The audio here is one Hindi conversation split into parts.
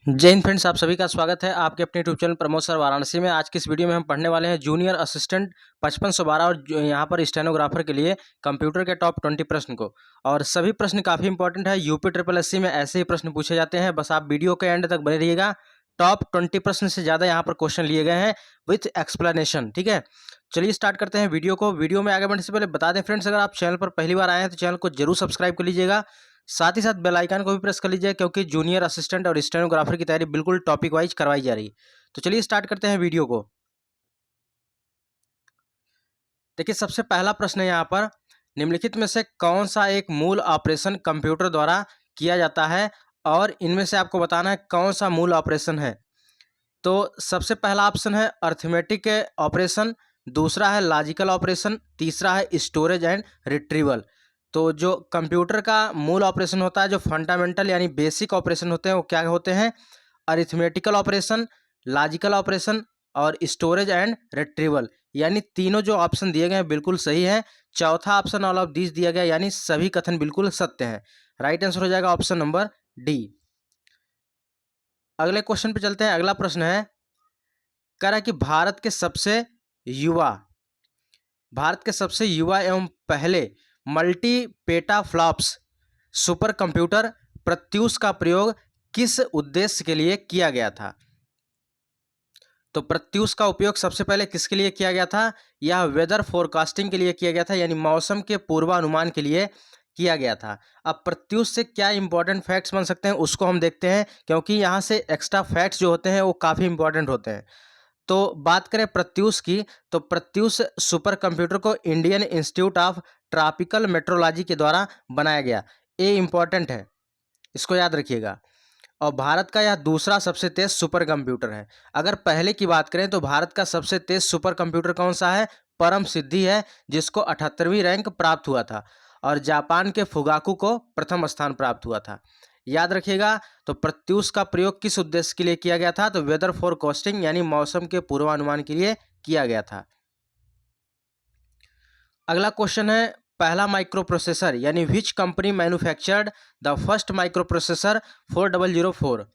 जय हिंद फ्रेंड्स, आप सभी का स्वागत है आपके अपने YouTube channel Pramod sir Varanasi में। आज की इस वीडियो में हम पढ़ने वाले हैं जूनियर असिस्टेंट 5512 और यहाँ पर स्टेनोग्राफर के लिए कंप्यूटर के टॉप 20 प्रश्न को। और सभी प्रश्न काफ़ी इंपॉर्टेंट है। यूपी ट्रिपल एससी में ऐसे ही प्रश्न पूछे जाते हैं, बस आप वीडियो के एंड तक बने रहिएगा। टॉप 20 प्रश्न से ज़्यादा यहाँ पर क्वेश्चन लिए गए हैं विथ एक्सप्लेनेशन। ठीक है, चलिए स्टार्ट करते हैं वीडियो को। वीडियो में आगे बढ़ने से पहले बता दें फ्रेंड्स, अगर आप चैनल पर पहली बार आए हैं तो चैनल को जरूर सब्सक्राइब कर लीजिएगा, साथ ही साथ बेल आइकन को भी प्रेस कर लीजिए, क्योंकि जूनियर असिस्टेंट और स्टेनोग्राफर की तैयारी बिल्कुल टॉपिक वाइज करवाई जा रही है। तो चलिए स्टार्ट करते हैं वीडियो को। देखिए, सबसे पहला प्रश्न है यहाँ पर, निम्नलिखित में से कौन सा एक मूल ऑपरेशन कंप्यूटर द्वारा किया जाता है, और इनमें से आपको बताना है कौन सा मूल ऑपरेशन है। तो सबसे पहला ऑप्शन है अर्थमेटिक ऑपरेशन, दूसरा है लॉजिकल ऑपरेशन, तीसरा है स्टोरेज एंड रिट्रीवल। तो जो कंप्यूटर का मूल ऑपरेशन होता है, जो फंडामेंटल यानी बेसिक ऑपरेशन होते हैं, वो क्या होते हैं? अरिथमेटिकल ऑपरेशन, लॉजिकल ऑपरेशन और स्टोरेज एंड रिट्रीवल। यानी तीनों जो ऑप्शन दिए गए हैं बिल्कुल सही है। चौथा ऑप्शन ऑल ऑफ दिस दिया गया, यानी सभी कथन बिल्कुल सत्य हैं। राइट आंसर हो जाएगा ऑप्शन नंबर डी। अगले क्वेश्चन पे चलते हैं। अगला प्रश्न है, कह रहा है कि भारत के सबसे युवा एवं पहले multi petaflops super computer Pratyush का प्रयोग किस उद्देश्य के लिए किया गया था? तो प्रत्यूष का उपयोग सबसे पहले किसके लिए किया गया था? यह वेदर फोरकास्टिंग के लिए किया गया था, यानी मौसम के पूर्वानुमान के लिए किया गया था। अब प्रत्यूष से क्या इंपॉर्टेंट फैक्ट्स बन सकते हैं उसको हम देखते हैं, क्योंकि यहाँ से एक्स्ट्रा फैक्ट्स जो होते हैं वो काफ़ी इंपॉर्टेंट होते हैं। तो बात करें प्रत्यूष की, तो प्रत्यूष सुपर कंप्यूटर को Indian institute of tropical metrology के द्वारा बनाया गया। ये इंपॉर्टेंट है, इसको याद रखिएगा। और भारत का यह दूसरा सबसे तेज सुपर कंप्यूटर है। अगर पहले की बात करें तो भारत का सबसे तेज सुपर कंप्यूटर कौन सा है? परम सिद्धि है, जिसको 78वीं रैंक प्राप्त हुआ था, और जापान के फुगाकू को प्रथम स्थान प्राप्त हुआ था। याद रखिएगा। तो प्रत्यूष का प्रयोग किस उद्देश्य के लिए किया गया था? तो वेदर फोरकास्टिंग यानी मौसम के पूर्वानुमान के लिए किया गया था। अगला क्वेश्चन है, पहला माइक्रो प्रोसेसर यानी which company manufactured the first micro processor 4004,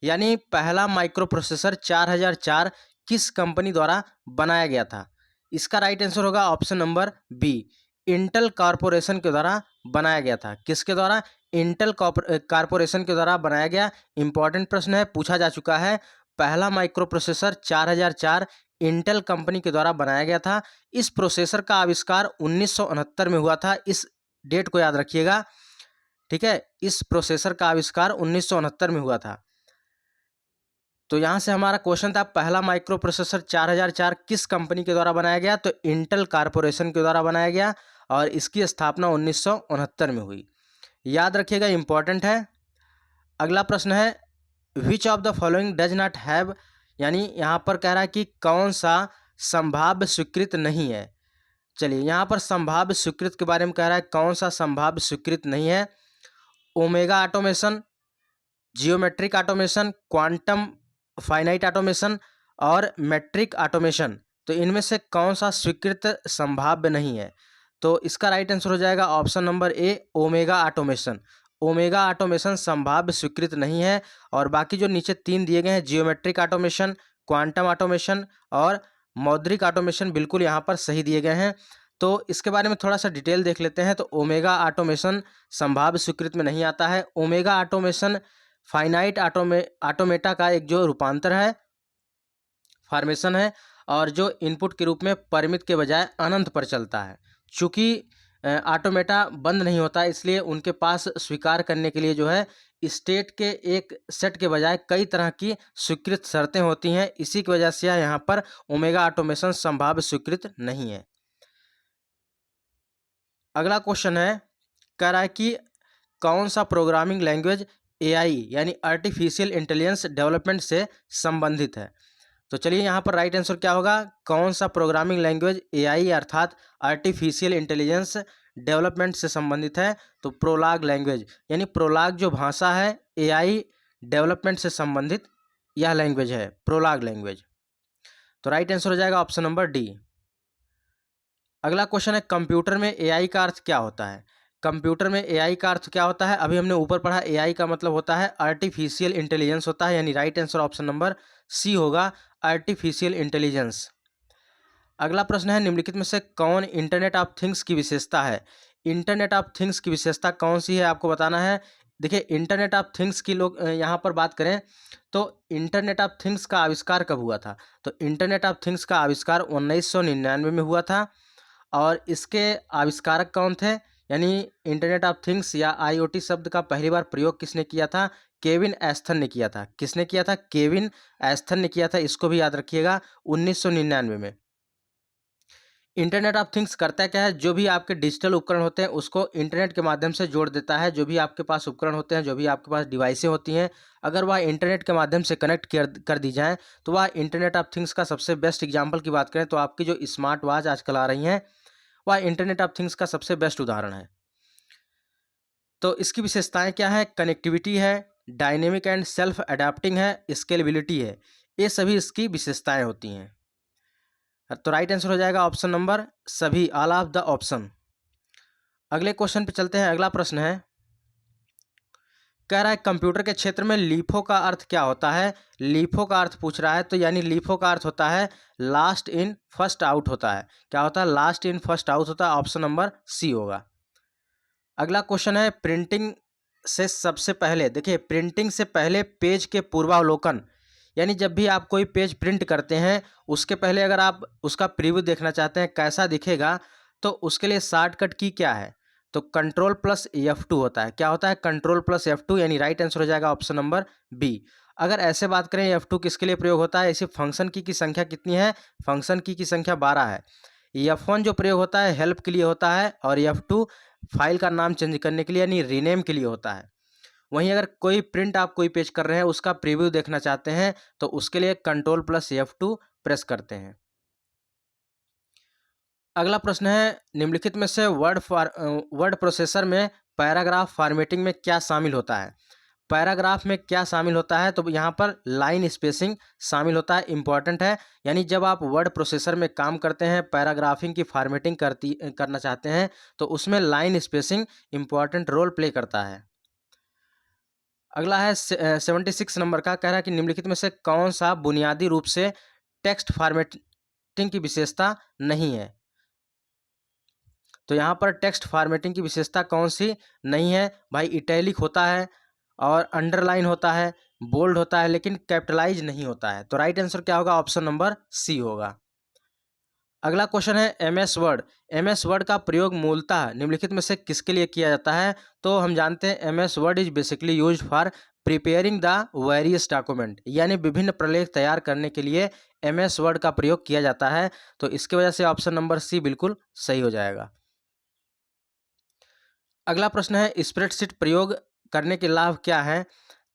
यानी पहला माइक्रो प्रोसेसर 4004 किस कंपनी द्वारा बनाया गया था? इसका राइट आंसर होगा option number B, Intel corporation के द्वारा बनाया गया था। किसके द्वारा? इंटेल कॉरपोरेशन के द्वारा बनाया गया। इंपॉर्टेंट प्रश्न है, पूछा जा चुका है। पहला माइक्रो प्रोसेसर 4004 इंटेल कंपनी के द्वारा बनाया गया था। इस प्रोसेसर का आविष्कार 1969 में हुआ था। इस डेट को याद रखिएगा, ठीक है। इस प्रोसेसर का आविष्कार 1969 में हुआ था। तो यहाँ से हमारा क्वेश्चन था, पहला माइक्रो प्रोसेसर 4004 किस कंपनी के द्वारा बनाया गया? तो इंटेल कॉरपोरेशन के द्वारा बनाया गया, और इसकी स्थापना 1969 में हुई। याद रखिएगा, इंपॉर्टेंट है। अगला प्रश्न है, which of the following does not have, यानी यहाँ पर कह रहा है कि कौन सा संभाव्य स्वीकृत नहीं है। चलिए, यहाँ पर संभाव्य स्वीकृत के बारे में कह रहा है, कौन सा संभाव्य स्वीकृत नहीं है? Omega automation, geometric automation, quantum finite automation और मैट्रिक ऑटोमेशन। तो इनमें से कौन सा स्वीकृत संभाव्य नहीं है? तो इसका राइट आंसर हो जाएगा option number A, omega automation. Omega automation संभाव्य स्वीकृत नहीं है। और बाकी जो नीचे तीन दिए गए हैं, जियोमेट्रिक ऑटोमेशन, क्वांटम ऑटोमेशन और मौद्रिक ऑटोमेशन, बिल्कुल यहाँ पर सही दिए गए हैं। तो इसके बारे में थोड़ा सा डिटेल देख लेते हैं। तो ओमेगा ऑटोमेशन संभाव्य स्वीकृत में नहीं आता है। ओमेगा ऑटोमेशन फाइनाइट ऑटोमेटा का एक जो रूपांतर है, फॉर्मेशन है, और जो इनपुट के रूप में परिमित के बजाय अनंत पर चलता है। चूँकि ऑटोमेटा बंद नहीं होता, इसलिए उनके पास स्वीकार करने के लिए जो है स्टेट के एक सेट के बजाय कई तरह की स्वीकृत शर्तें होती हैं। इसी की वजह से यहाँ पर ओमेगा ऑटोमेशन संभाव्य स्वीकृत नहीं है। अगला क्वेश्चन है, कह रहा है कि कौन सा प्रोग्रामिंग लैंग्वेज एआई यानी आर्टिफिशियल इंटेलिजेंस डेवलपमेंट से संबंधित है? तो चलिए, यहाँ पर राइट आंसर क्या होगा? कौन सा प्रोग्रामिंग लैंग्वेज एआई अर्थात आर्टिफिशियल इंटेलिजेंस डेवलपमेंट से संबंधित है? तो प्रोलाग लैंग्वेज, यानी प्रोलाग जो भाषा है एआई डेवलपमेंट से संबंधित यह लैंग्वेज है, प्रोलाग लैंग्वेज। तो राइट आंसर हो जाएगा ऑप्शन नंबर डी। अगला क्वेश्चन है, कंप्यूटर में एआई का अर्थ क्या होता है? कंप्यूटर में एआई का अर्थ क्या होता है? अभी हमने ऊपर पढ़ा, एआई का मतलब होता है आर्टिफिशियल इंटेलिजेंस होता है, यानी right answer option number C होगा, आर्टिफिशियल इंटेलिजेंस। अगला प्रश्न है, निम्नलिखित में से कौन इंटरनेट ऑफ थिंग्स की विशेषता है? इंटरनेट ऑफ थिंग्स की विशेषता कौन सी है आपको बताना है। देखिए, इंटरनेट ऑफ थिंग्स की लोग यहाँ पर बात करें तो इंटरनेट ऑफ थिंग्स का आविष्कार कब हुआ था? तो इंटरनेट ऑफ थिंग्स का आविष्कार 1999 में हुआ था। और इसके आविष्कारक कौन थे? यानी इंटरनेट ऑफ थिंग्स या आईओटी शब्द का पहली बार प्रयोग किसने किया था? केविन एस्थन ने किया था। किसने किया था? केविन एस्थन ने किया था। इसको भी याद रखिएगा, 1999 में। इंटरनेट ऑफ थिंग्स करता क्या है? जो भी आपके डिजिटल उपकरण होते हैं उसको इंटरनेट के माध्यम से जोड़ देता है। जो भी आपके पास उपकरण होते हैं, जो भी आपके पास डिवाइसें होती हैं, अगर वह इंटरनेट के माध्यम से कनेक्ट कर दी जाए तो वह इंटरनेट ऑफ थिंग्स का सबसे बेस्ट एग्जाम्पल की बात करें तो आपकी जो स्मार्ट वॉच आजकल आ रही हैं वह इंटरनेट ऑफ थिंग्स का सबसे बेस्ट उदाहरण है। तो इसकी विशेषताएं क्या है? कनेक्टिविटी है, डायनेमिक एंड सेल्फ अडेप्टिंग है, स्केलेबिलिटी है। ये सभी इसकी विशेषताएं होती हैं। तो राइट आंसर हो जाएगा ऑप्शन नंबर सभी, ऑल ऑफ द ऑप्शन। अगले क्वेश्चन पे चलते हैं। अगला प्रश्न है, कह रहा है कंप्यूटर के क्षेत्र में लीफो का अर्थ क्या होता है? लीफो का अर्थ पूछ रहा है, तो यानी लीफो का अर्थ होता है लास्ट इन फर्स्ट आउट होता है। क्या होता है? लास्ट इन फर्स्ट आउट होता है। ऑप्शन नंबर सी होगा। अगला क्वेश्चन है, प्रिंटिंग से सबसे पहले, देखिए प्रिंटिंग से पहले पेज के पूर्वावलोकन, यानी जब भी आप कोई पेज प्रिंट करते हैं उसके पहले अगर आप उसका प्रीव्यू देखना चाहते हैं कैसा दिखेगा, तो उसके लिए शॉर्टकट की क्या है? तो कंट्रोल प्लस F2 होता है। क्या होता है? कंट्रोल प्लस F2, यानी राइट आंसर हो जाएगा ऑप्शन नंबर बी। अगर ऐसे बात करें F2 किसके लिए प्रयोग होता है? ऐसे फंक्शन की संख्या कितनी है? फंक्शन की संख्या 12 है। F1 जो प्रयोग होता है हेल्प के लिए होता है, और F2 फाइल का नाम चेंज करने के लिए यानी रीनेम के लिए होता है। वहीं अगर कोई प्रिंट आप कोई पेज कर रहे हैं उसका प्रीव्यू देखना चाहते हैं तो उसके लिए कंट्रोल प्लस F2 प्रेस करते हैं। अगला प्रश्न है, निम्नलिखित में से वर्ड प्रोसेसर में पैराग्राफ फॉर्मेटिंग में क्या शामिल होता है? पैराग्राफ में क्या शामिल होता है? तो यहाँ पर लाइन स्पेसिंग शामिल होता है, इंपॉर्टेंट है। यानी जब आप वर्ड प्रोसेसर में काम करते हैं, पैराग्राफिंग की फॉर्मेटिंग करना चाहते हैं तो उसमें line spacing important role play करता है। अगला है 76 नंबर का, कह रहा है कि निम्नलिखित में से कौन सा बुनियादी रूप से टेक्स्ट फॉर्मेटिंग की विशेषता नहीं है? तो यहाँ पर टेक्स्ट फॉर्मेटिंग की विशेषता कौन सी नहीं है? भाई इटैलिक होता है और अंडरलाइन होता है, बोल्ड होता है, लेकिन कैपिटलाइज नहीं होता है। तो राइट आंसर क्या होगा? ऑप्शन नंबर सी होगा। अगला क्वेश्चन है, MS वर्ड। MS वर्ड का प्रयोग मूलतः निम्नलिखित में से किसके लिए किया जाता है? तो हम जानते हैं MS word is basically use for preparing the various document, यानी विभिन्न प्रलेख तैयार करने के लिए MS वर्ड का प्रयोग किया जाता है। तो इसकी वजह से ऑप्शन नंबर सी बिल्कुल सही हो जाएगा। अगला प्रश्न है, स्प्रेडशीट प्रयोग करने के लाभ क्या हैं?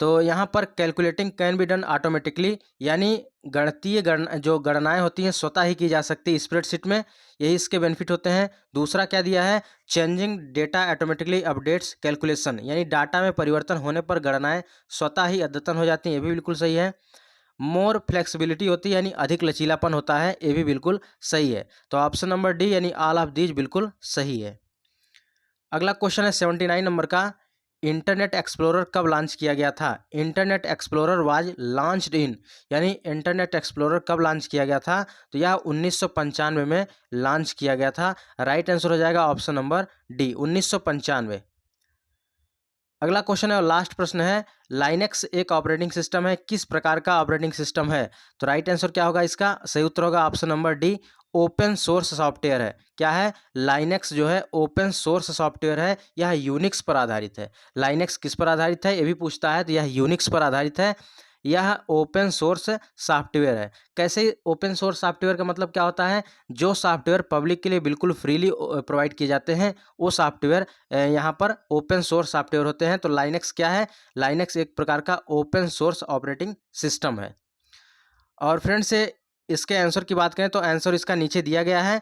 तो यहाँ पर calculating can be done automatically, यानी गणितीय जो गणनाएं होती हैं स्वतः ही की जा सकती है स्प्रेडशीट में, यही इसके बेनिफिट होते हैं। दूसरा क्या दिया है? Changing data automatically updates calculation, यानी डाटा में परिवर्तन होने पर गणनाएं स्वतः ही अद्यतन हो जाती हैं, ये भी बिल्कुल सही है। मोर फ्लेक्सिबिलिटी होती है, यानी अधिक लचीलापन होता है, ये भी बिल्कुल सही है। तो ऑप्शन नंबर डी यानी ऑल ऑफ दीज बिल्कुल सही है। अगला क्वेश्चन है 79 नंबर का, इंटरनेट एक्सप्लोरर कब लॉन्च किया गया था? Internet explorer was launched in, यानी इंटरनेट एक्सप्लोरर कब लॉन्च किया गया था? तो यह 1995 में लॉन्च किया गया था। राइट आंसर हो जाएगा ऑप्शन नंबर डी, 1995। अगला क्वेश्चन है और लास्ट प्रश्न है, लाइनेक्स एक ऑपरेटिंग सिस्टम है, किस प्रकार का ऑपरेटिंग सिस्टम है? तो राइट आंसर क्या होगा? इसका सही उत्तर होगा option number D, open source software है। क्या है? लाइनेक्स जो है ओपन सोर्स सॉफ्टवेयर है, यह यूनिक्स पर आधारित है। लाइनेक्स किस पर आधारित है ये भी पूछता है, तो यह यूनिक्स पर आधारित है। यह ओपन सोर्स सॉफ्टवेयर है। कैसे ओपन सोर्स सॉफ्टवेयर का मतलब क्या होता है? जो सॉफ्टवेयर पब्लिक के लिए बिल्कुल फ्रीली प्रोवाइड किए जाते हैं वो सॉफ्टवेयर यहाँ पर ओपन सोर्स सॉफ्टवेयर होते हैं। तो लाइनेक्स क्या है? लाइनेक्स एक प्रकार का ओपन सोर्स ऑपरेटिंग सिस्टम है। और फ्रेंड्स इसके आंसर की बात करें तो आंसर इसका नीचे दिया गया है,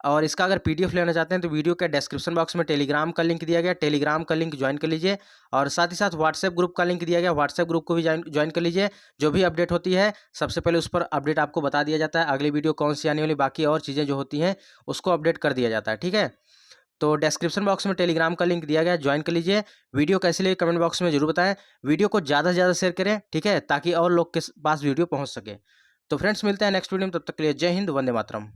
और इसका अगर PDF लेना चाहते हैं तो वीडियो के डिस्क्रिप्शन बॉक्स में टेलीग्राम का लिंक दिया गया, टेलीग्राम का लिंक ज्वाइन कर लीजिए। और साथ ही साथ व्हाट्सएप ग्रुप का लिंक दिया गया, व्हाट्सएप ग्रुप को भी ज्वाइन कर लीजिए। जो भी अपडेट होती है सबसे पहले उस पर अपडेट आपको बता दिया जाता है, अगली वीडियो कौन सी आने वाली, बाकी और चीज़ें जो होती हैं उसको अपडेट कर दिया जाता है। ठीक है। तो डिस्क्रिप्शन बॉक्स में टेलीग्राम का लिंक दिया गया है, ज्वाइन कर लीजिए। वीडियो कैसी लगी कमेंट बॉक्स में जरूर बताएं। वीडियो को ज़्यादा से ज़्यादा शेयर करें, ठीक है, ताकि और लोग के पास वीडियो पहुंच सके। तो फ्रेंड्स मिलते हैं नेक्स्ट वीडियो में, तब तक के लिए जय हिंद, वंदे मातरम।